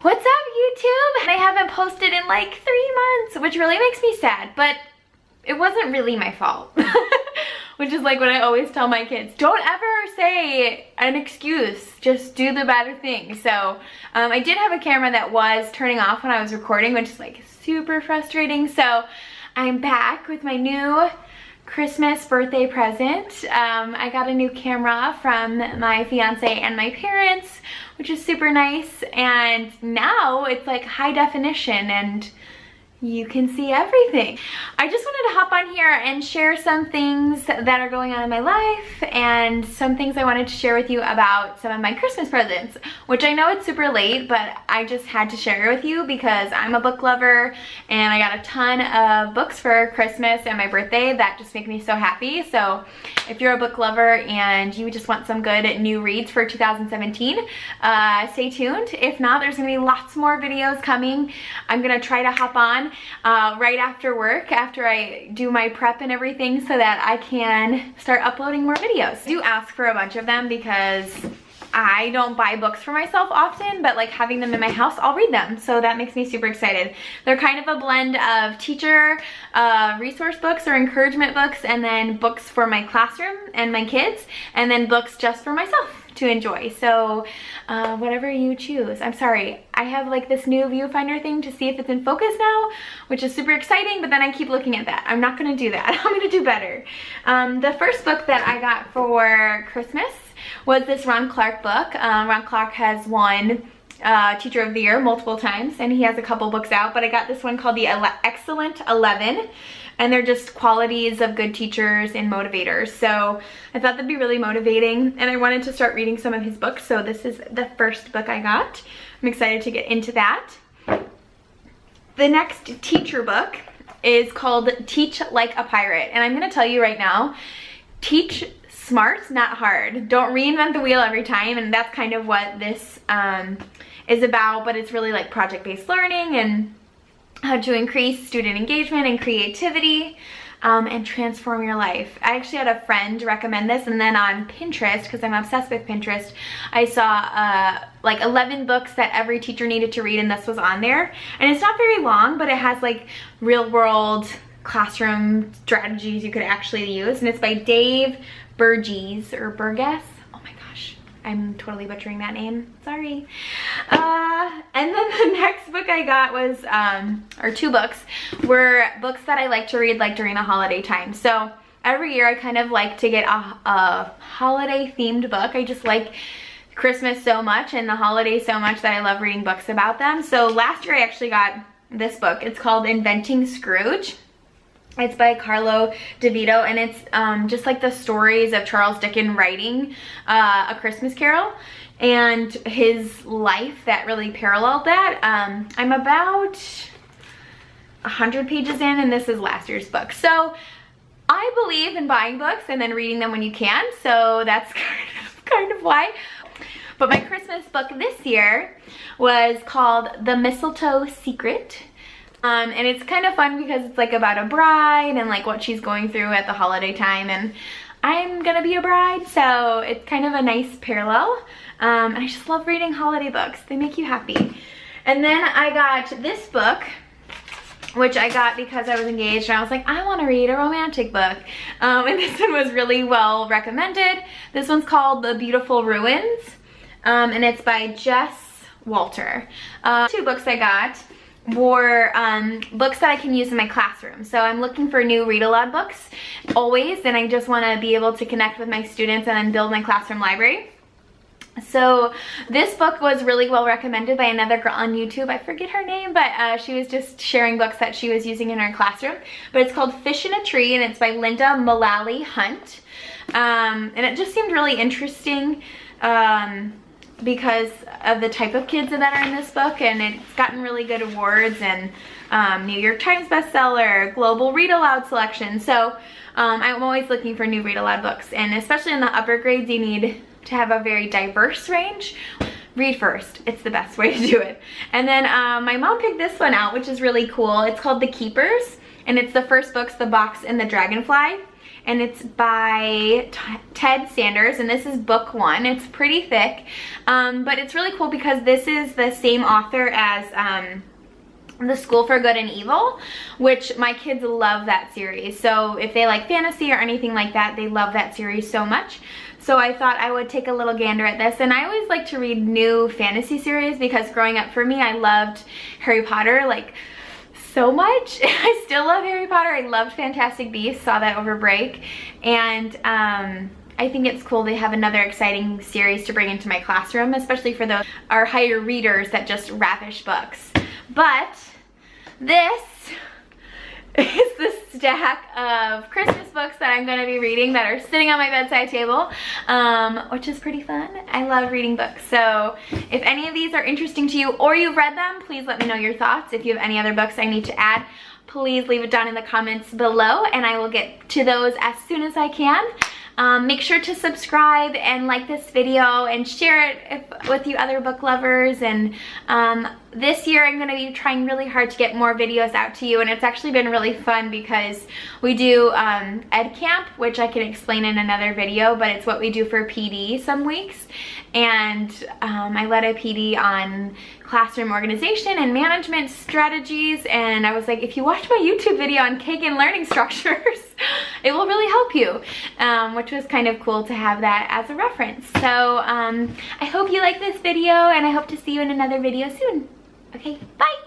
What's up, YouTube? I haven't posted in like 3 months, which really makes me sad, but it wasn't really my fault. Which is like what I always tell my kids. Don't ever say an excuse, just do the better thing. So I did have a camera that was turning off when I was recording, which is like super frustrating. So I'm back with my new Christmas birthday present. I got a new camera from my fiance and my parents, which is super nice, and now it's like high definition and you can see everything. I just wanted to hop on here and share some things that are going on in my life and some things I wanted to share with you about some of my Christmas presents, which I know it's super late, but I just had to share it with you because I'm a book lover and I got a ton of books for Christmas and my birthday that just make me so happy. So if you're a book lover and you just want some good new reads for 2017, stay tuned. If not, there's gonna be lots more videos coming. I'm gonna try to hop on right after work, after I do my prep and everything, so that I can start uploading more videos. I do ask for a bunch of them because I don't buy books for myself often, but like having them in my house, I'll read them. So that makes me super excited. They're kind of a blend of teacher resource books or encouragement books, and then books for my classroom and my kids, and then books just for myself to enjoy. So whatever you choose. I'm sorry, I have like this new viewfinder thing to see if it's in focus now, which is super exciting, but then I keep looking at that. I'm not gonna do that. I'm gonna do better. The first book that I got for Christmas was this Ron Clark book. Ron Clark has won Teacher of the Year multiple times, and he has a couple books out, but I got this one called The Excellent 11, and they're just qualities of good teachers and motivators. So I thought that'd be really motivating, and I wanted to start reading some of his books, so this is the first book I got. I'm excited to get into that. The next teacher book is called Teach Like a Pirate, and I'm gonna tell you right now, teach smart, not hard. Don't reinvent the wheel every time, and that's kind of what this is about, but it's really like project-based learning and how to increase student engagement and creativity and transform your life. I actually had a friend recommend this, and then on Pinterest, because I'm obsessed with Pinterest, I saw like 11 books that every teacher needed to read, and this was on there. And it's not very long, but it has like real world classroom strategies you could actually use, and it's by Dave Burgess or Burgess. Oh my gosh, I'm totally butchering that name, sorry. And then the next book I got was, or two books, were books that I like to read like during the holiday time. So every year I kind of like to get a holiday themed book. I just like Christmas so much and the holidays so much that I love reading books about them. So last year I actually got this book. It's called Inventing Scrooge. It's by Carlo DeVito, and it's just like the stories of Charles Dickens writing A Christmas Carol and his life that really paralleled that. I'm about 100 pages in, and this is last year's book. So I believe in buying books and then reading them when you can, so that's kind of why. But my Christmas book this year was called The Mistletoe Secret. And it's kind of fun because it's like about a bride and like what she's going through at the holiday time, and I'm gonna be a bride, so it's kind of a nice parallel. And I just love reading holiday books. They make you happy. And then I got this book, which I got because I was engaged and I was like, I want to read a romantic book. And this one was really well recommended. This one's called The Beautiful Ruins, and it's by Jess Walter. Two books I got were books that I can use in my classroom. So I'm looking for new read aloud books always, and I just want to be able to connect with my students and then build my classroom library. So this book was really well recommended by another girl on YouTube. I forget her name, but she was just sharing books that she was using in her classroom. But it's called Fish in a Tree, and it's by Linda Mullally Hunt. And it just seemed really interesting because of the type of kids that are in this book, and it's gotten really good awards and New York Times bestseller, global read aloud selection. So I'm always looking for new read aloud books, and especially in the upper grades you need to have a very diverse range. Read first, it's the best way to do it. And then my mom picked this one out, which is really cool. It's called The Keepers, and it's the first books, The Box and the Dragonfly. and it's by Ted Sanders, and this is book 1. It's pretty thick, but it's really cool because this is the same author as The School for Good and Evil, which my kids love that series. So if they like fantasy or anything like that, they love that series so much. So I thought I would take a little gander at this, and I always like to read new fantasy series because growing up for me, I loved Harry Potter like so much. I still love Harry Potter. I loved Fantastic Beasts, saw that over break, and I think it's cool they have another exciting series to bring into my classroom, especially for those our higher readers that just ravish books. But this is the stack of Christmas books that I'm going to be reading that are sitting on my bedside table, which is pretty fun. I love reading books. So if any of these are interesting to you or you've read them, please let me know your thoughts. If you have any other books I need to add, please leave it down in the comments below, and I will get to those as soon as I can. Make sure to subscribe and like this video and share it with you other book lovers. And this year I'm going to be trying really hard to get more videos out to you, and it's actually been really fun because we do Ed Camp, which I can explain in another video, but it's what we do for PD some weeks. And I led a PD on classroom organization and management strategies, and I was like, if you watch my YouTube video on Kagan learning structures, it will really help you, which was kind of cool to have that as a reference. So I hope you like this video, and I hope to see you in another video soon. Okay, bye!